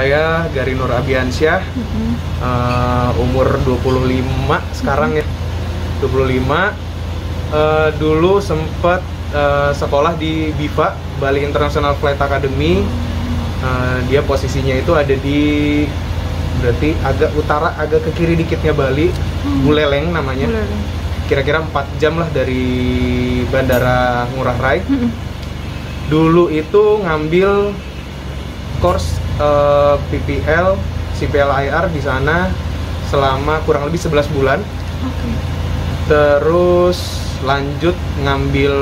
Saya Gary Nur Abiansyah, umur 25 sekarang ya, 25. Dulu sempat sekolah di BIFA, Bali International Flight Academy. Dia posisinya itu ada di, berarti agak utara, agak ke kiri dikitnya Bali, Buleleng namanya. Kira-kira 4 jam lah dari Bandara Ngurah Rai. Dulu itu ngambil course PPL, CPL IR di sana selama kurang lebih 11 bulan. Terus lanjut ngambil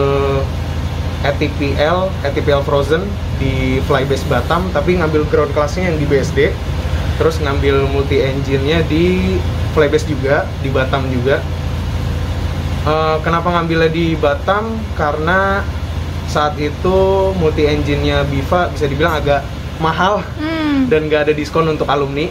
ATPL Frozen di Flybase Batam, tapi ngambil ground class-nya yang di BSD. Terus ngambil multi engine-nya di Flybase juga, di Batam juga. Kenapa ngambilnya di Batam? Karena saat itu multi engine-nya BIFA bisa dibilang agak mahal dan nggak ada diskon untuk alumni.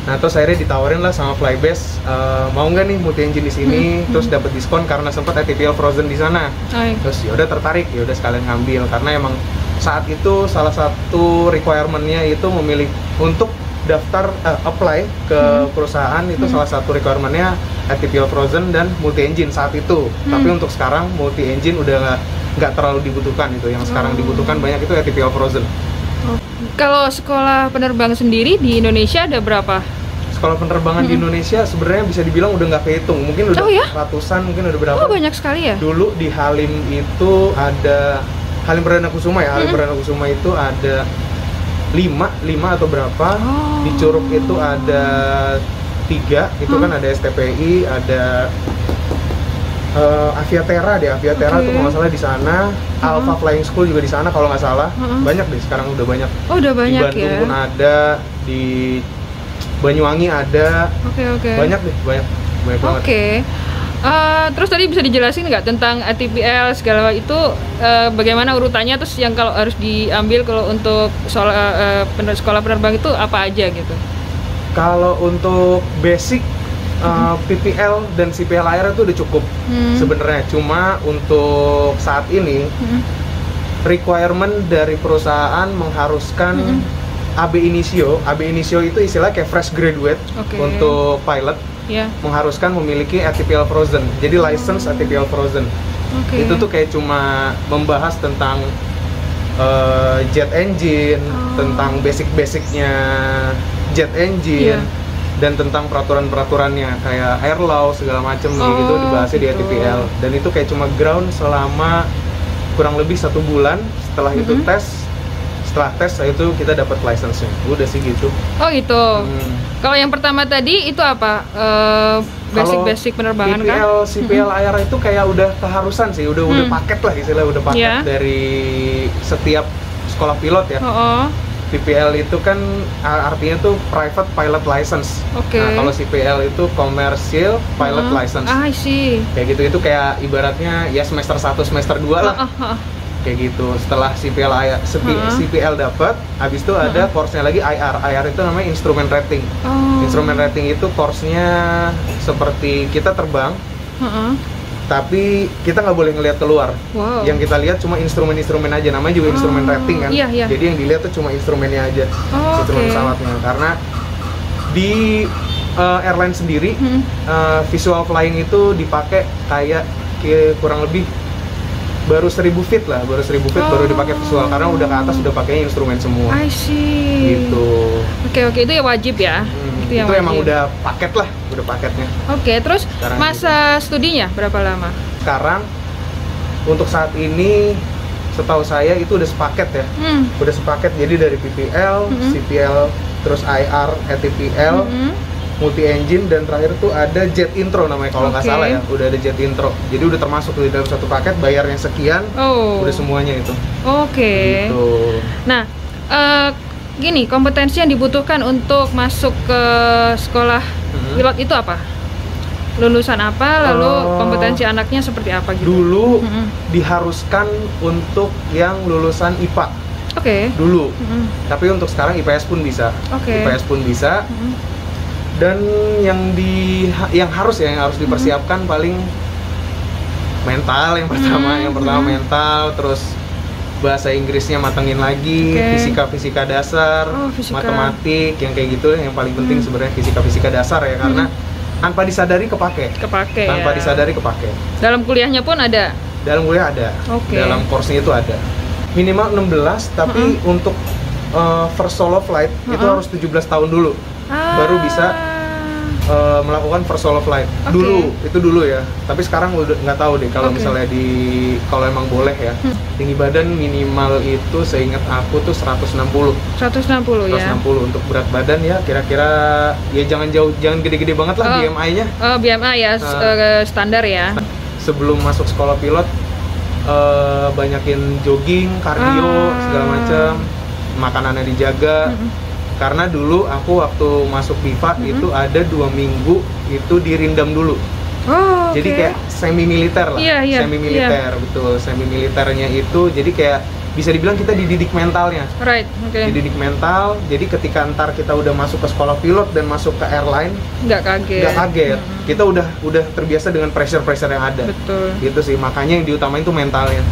Nah, terus akhirnya ditawarin lah sama Flybase, mau nggak nih multi engine di sini, terus dapat diskon karena sempat ATPL Frozen di sana. Terus ya udah tertarik, ya udah sekalian ngambil karena emang saat itu salah satu requirement-nya itu memilih untuk daftar apply ke perusahaan itu salah satu requirement-nya ATPL Frozen dan multi engine saat itu. Tapi untuk sekarang multi engine udah nggak terlalu dibutuhkan itu. Yang sekarang dibutuhkan banyak itu ATPL Frozen. Kalau sekolah penerbangan sendiri di Indonesia ada berapa? Sekolah penerbangan di Indonesia sebenarnya bisa dibilang udah nggak kehitung, mungkin udah ratusan, mungkin udah berapa. Banyak sekali ya? Dulu di Halim itu ada Halim Perdana Kusuma ya, Halim Perdana Kusuma itu ada 5 atau berapa. Di Curug itu ada 3, itu kan ada STPI, ada Aviatera deh, Aviatera tuh kalau nggak salah di sana, Alpha Flying School juga di sana kalau nggak salah. Banyak deh sekarang, udah banyak. Udah banyak di Bandung ya? Pun ada, di Banyuwangi ada. Banyak deh, banyak banget. Terus tadi bisa dijelasin nggak tentang ATPL segala itu, bagaimana urutannya, terus yang kalau harus diambil kalau untuk sekolah penerbang itu apa aja gitu? Kalau untuk basic PPL dan CPL IR itu udah cukup sebenarnya. Cuma untuk saat ini requirement dari perusahaan mengharuskan AB Initio. AB Initio itu istilahnya kayak fresh graduate untuk pilot. Mengharuskan memiliki ATPL Frozen, jadi license ATPL Frozen. Itu tuh kayak cuma membahas tentang jet engine, tentang basic-basicnya jet engine, dan tentang peraturan-peraturannya kayak air law segala macem gitu dibahasnya di ATPL. Dan itu kayak cuma ground selama kurang lebih 1 bulan. Setelah itu setelah tes itu kita dapat license-nya. Udah sih gitu. Kalau yang pertama tadi itu apa? Basic penerbangan kan? CPL IR itu kayak udah keharusan sih, udah paket lah istilahnya, udah paket dari setiap sekolah pilot ya. PPL itu kan artinya tuh Private Pilot License. Nah, kalau CPL itu Commercial Pilot License. Kayak gitu, itu kayak ibaratnya ya semester 1, semester 2 lah. Kayak gitu. Setelah CPL dapat, habis itu ada course-nya lagi IR. IR itu namanya Instrument Rating. Instrument Rating itu course-nya seperti kita terbang, tapi kita nggak boleh ngelihat keluar. Yang kita lihat cuma instrumen-instrumen aja, namanya juga instrumen rating kan. Jadi yang dilihat tuh cuma instrumennya aja, instrumen pesawatnya. Karena di airline sendiri visual flying itu dipakai kayak kurang lebih baru 1000 feet lah, baru 1000 feet baru dipakai visual, karena udah ke atas udah pakainya instrumen semua. Gitu. Oke, itu ya wajib ya. Itu emang udah paket lah, udah paketnya. Terus sekarang masa studinya berapa lama? Sekarang untuk saat ini setahu saya itu udah sepaket ya. Udah sepaket, jadi dari PPL, CPL, terus IR, ATPL, multi engine, dan terakhir tuh ada jet intro namanya kalau nggak salah ya. Udah ada jet intro, jadi udah termasuk di dalam satu paket, bayarnya sekian, udah semuanya itu. Gitu. Nah, gini, kompetensi yang dibutuhkan untuk masuk ke sekolah pilot itu apa? Lulusan apa, lalu kompetensi anaknya seperti apa gitu? Dulu diharuskan untuk yang lulusan IPA. Dulu. Tapi untuk sekarang IPS pun bisa. IPS pun bisa. Dan yang harus dipersiapkan paling mental yang pertama, mental, terus bahasa Inggrisnya matengin lagi, fisika dasar, matematik yang kayak gitu yang paling penting sebenarnya fisika dasar ya, karena tanpa disadari kepake tanpa disadari kepake. Dalam kuliahnya pun ada? Dalam kuliah ada, dalam course-nya itu ada. Minimal 16, tapi untuk first solo flight itu harus 17 tahun dulu baru bisa melakukan first solo flight. Itu dulu ya, tapi sekarang udah nggak tahu deh kalau misalnya kalau emang boleh ya. Tinggi badan minimal itu seingat aku tuh 160 ya untuk berat badan ya, kira-kira ya jangan gede-gede banget lah BMI-nya. BMI ya, standar ya. Sebelum masuk sekolah pilot banyakin jogging, kardio segala macam, makanannya dijaga. Karena dulu aku waktu masuk BIPA itu ada 2 minggu itu dirindam dulu. Jadi kayak semi militer lah, semi militer betul. Semi militernya itu jadi kayak bisa dibilang kita dididik mentalnya. Dididik mental. Jadi ketika ntar kita udah masuk ke sekolah pilot dan masuk ke airline, nggak kaget. Kita udah terbiasa dengan pressure yang ada. Betul. Gitu sih, makanya yang diutamain itu mentalnya.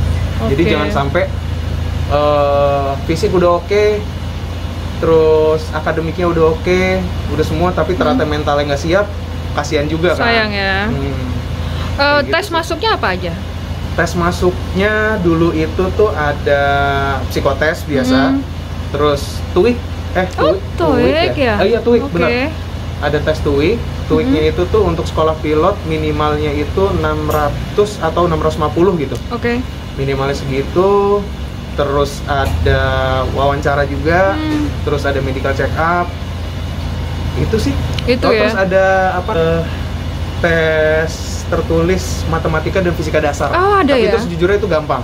Jadi jangan sampai fisik udah oke, terus akademiknya udah oke, udah semua, tapi ternyata mentalnya nggak siap, kasihan juga kan. Sayang ya. Tes gitu masuknya apa aja? Tes masuknya dulu itu tuh ada psikotes biasa, terus TOEIC. TOEIC ya? Iya TOEIC, benar. Ada tes TOEIC. TOEIC-nya itu tuh untuk sekolah pilot minimalnya itu 600 atau 650 gitu. Minimalnya segitu. Terus ada wawancara juga, terus ada medical check up. Itu sih. Terus ada tes tertulis matematika dan fisika dasar. Tapi itu sejujurnya itu gampang.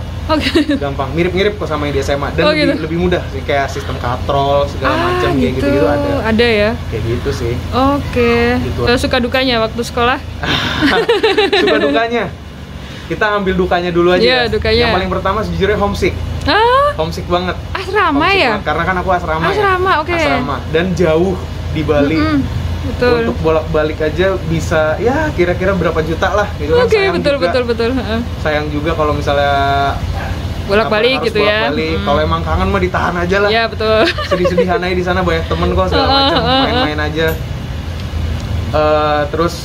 Gampang, mirip-mirip kok sama yang di SMA dan lebih mudah sih, kayak sistem katrol segala macam kayak gitu ada. Ada ya. Kayak gitu sih. Gitu. Suka dukanya waktu sekolah? Suka dukanya. Kita ambil dukanya dulu aja. Dukanya. Yang paling pertama sejujurnya homesick. Homesick banget. Asrama ya? Karena kan aku asrama. Asrama. Dan jauh di Bali. Betul. Untuk bolak-balik aja bisa ya kira-kira berapa juta lah gitu kan. Betul. Sayang juga kalau misalnya bolak-balik gitu ya. Kalau emang kangen mah ditahan aja lah. Iya, betul. Sedih-sedihan aja di sana, banyak temen kok segala macam, main-main aja. Terus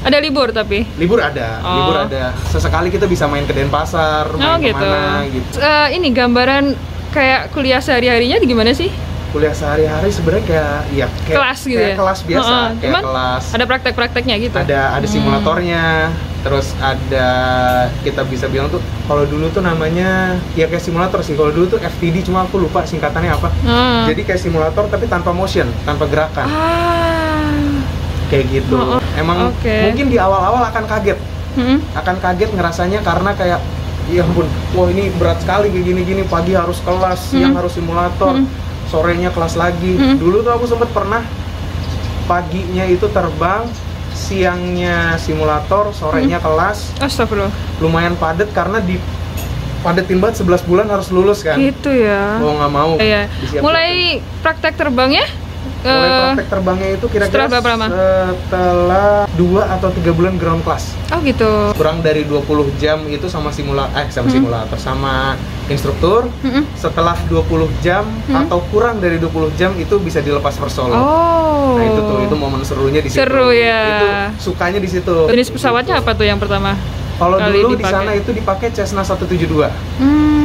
ada libur tapi? Libur ada. Sesekali kita bisa main ke Denpasar, main kemana gitu. Ini gambaran kayak kuliah sehari-harinya gimana sih? Kuliah sehari-hari sebenarnya kayak kelas gitu ya? Kelas biasa, kayak kelas. Ada praktek-prakteknya gitu? Ada simulatornya, terus ada, kita bisa bilang tuh, kalau dulu tuh namanya, ya kayak simulator sih, kalau dulu tuh FTD, cuma aku lupa singkatannya apa. Jadi kayak simulator tapi tanpa motion, tanpa gerakan. Kayak gitu. Emang mungkin di awal-awal akan kaget. Akan kaget ngerasanya karena kayak, ya ampun, wah ini berat sekali kayak gini-gini, pagi harus kelas, siang harus simulator, sorenya kelas lagi. Dulu tuh aku sempet pernah paginya itu terbang, siangnya simulator, sorenya kelas. Astagfirullah. Lumayan padat karena padetin banget, 11 bulan harus lulus kan. Gitu ya. Mau nggak mau. Iya. Mulai praktek terbangnya? Mulai praktek terbangnya itu kira-kira setelah 2 atau 3 bulan ground class. Gitu. Kurang dari 20 jam itu sama simulator sama instruktur. Setelah 20 jam atau kurang dari 20 jam itu bisa dilepas per solo. Nah itu momen serunya di situ. Seru ya. Itu sukanya di situ. Jenis pesawatnya apa tuh yang pertama? Kalau dulu di sana itu dipakai Cessna 172.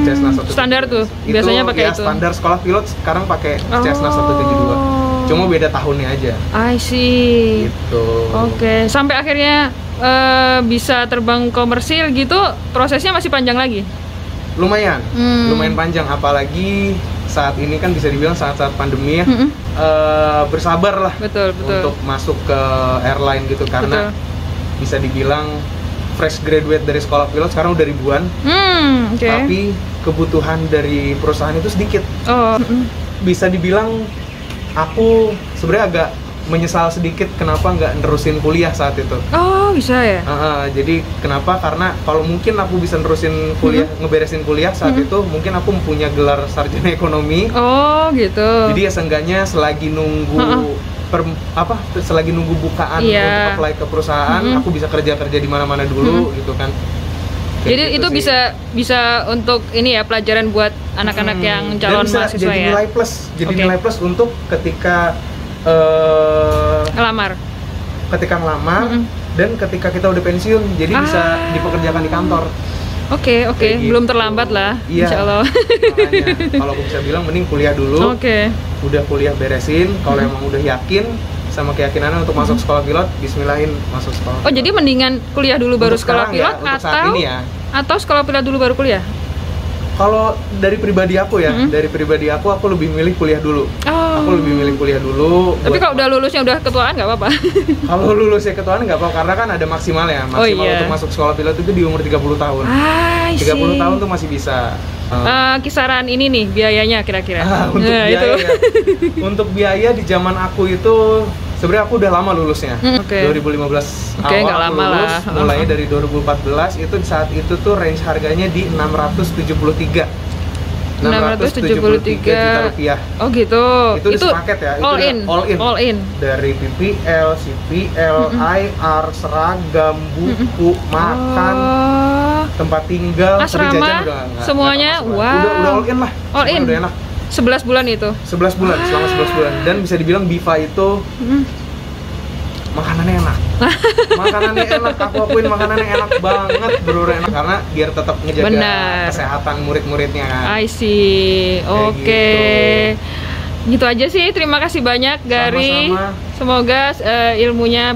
Cessna 172. Standar tuh. Biasanya pakai itu. Standar sekolah pilot sekarang pakai Cessna 172. Cuma beda tahunnya aja. I see. Gitu. Sampai akhirnya bisa terbang komersil gitu, prosesnya masih panjang lagi? Lumayan panjang, apalagi saat ini kan bisa dibilang saat-saat pandemi ya. Bersabar lah. Betul. Untuk masuk ke airline gitu, karena bisa dibilang fresh graduate dari sekolah pilot sekarang udah ribuan. Tapi kebutuhan dari perusahaan itu sedikit. Bisa dibilang aku sebenarnya agak menyesal sedikit kenapa nggak nerusin kuliah saat itu. Bisa ya? Jadi kenapa? Karena kalau mungkin aku bisa nerusin kuliah, ngeberesin kuliah saat itu, mungkin aku mempunyai gelar sarjana ekonomi. Gitu. Jadi ya seenggaknya selagi nunggu selagi nunggu bukaan untuk apply ke perusahaan, aku bisa kerja di mana-mana dulu gitu kan. Jadi gitu itu sih. bisa untuk ini ya, pelajaran buat anak-anak yang calon Dan bisa mahasiswa jadi ya. nilai plus, jadi Oke. nilai plus untuk ketika Ngelamar. ngelamar Mm-mm. dan ketika kita udah pensiun, jadi bisa Ah. dipekerjakan di kantor. Oke, Kayak belum gitu. terlambat lah, Iya. insya Allah. Makanya kalau aku bisa bilang mending kuliah dulu. Oke. Udah kuliah beresin, kalau emang udah yakin sama keyakinannya untuk masuk sekolah pilot, bismillahin masuk sekolah. Oh, jadi mendingan kuliah dulu baru Untuk sekolah sekarang ya, pilot untuk saat ini ya. atau sekolah pilot dulu baru kuliah? Kalau dari pribadi aku ya, Mm-mm. dari pribadi aku lebih milih kuliah dulu. Oh. Aku lebih milih kuliah dulu. Tapi buat- kalau udah lulusnya udah ketuaan nggak apa-apa. kalau lulusnya ketuaan nggak apa, karena kan ada maksimalnya. Maksimal iya. untuk masuk sekolah pilot itu di umur 30 tahun. I 30 see. tahun tuh masih bisa. Kisaran ini nih biayanya kira-kira. Untuk Nah, biaya itu. ya. Untuk biaya di zaman aku itu sebenarnya aku udah lama lulusnya. Oke. 2015 Oke, nggak awal aku lama lulus, lah. mulainya dari 2014 itu saat itu tuh range harganya di 673 juta rupiah. Oh gitu. Itu sepaket ya, itu all udah in. all in. in. Dari PPL, CPL, IR, seragam, buku, makan, Oh, tempat tinggal, asrama, tapi jajan udah nggak semuanya, termasuk lah. wow. Udah all in lah. All Semuanya in. Udah enak. 11 bulan itu. 11 bulan, selama 11 bulan. Dan bisa dibilang Biva itu Mm. makanannya enak. Makanannya enak, aku akuin makanannya enak banget, bener enak karena biar tetap ngejaga Benar. kesehatan murid-muridnya kan. I see. Kayak Oke. Gitu aja sih. Terima kasih banyak Gary. Sama-sama. Semoga ilmunya